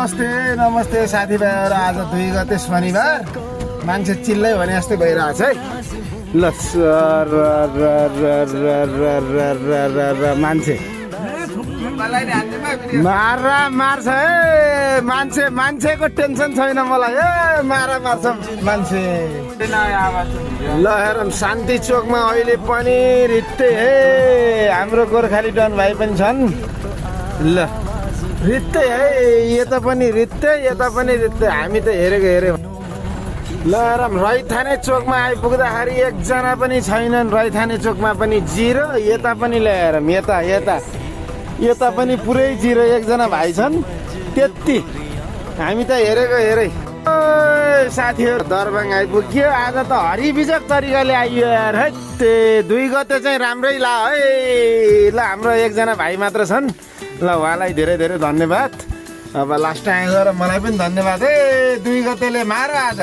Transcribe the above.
नमस्ते नमस्ते साथीभाइहरू। आज 2 गते शनिबार मान्छे चिल्लै भने जस्तै भइरहेछ है। ल मान्छे मार्छ है। मान्छेको टेन्सन छैन मलाई। मार्छ मान्छे। ल हेरौँ शान्ति चोकमा अहिले पनि रित्तै है। हाम्रो गोर्खाली डन भाइ पनि छन्। ल रित्तै है, यता पनि रित्तै यता पनि रित्तै। हामी त हेरेको ल हेरौँ रैथाने चोकमा आइपुग्दाखेरि एकजना पनि छैनन्। रैथाने चोकमा पनि जिरो, यता पनि ल हेरौँ यता पनि पुरै जिरो। एकजना भाइ छन् त्यति। हामी त हेरेको साथीहरू दरबाङ आइपुग्यो। आज त हरिबिजक तरिकाले आइयो यार। है 2 गते चाहिँ राम्रै ला है। ल हाम्रो एकजना भाइ मात्र छन्। ल उहाँलाई धेरै धेरै धन्यवाद। अब लास्ट टाइम गएर मलाई पनि धन्यवाद है। 2 गतेले मार आज।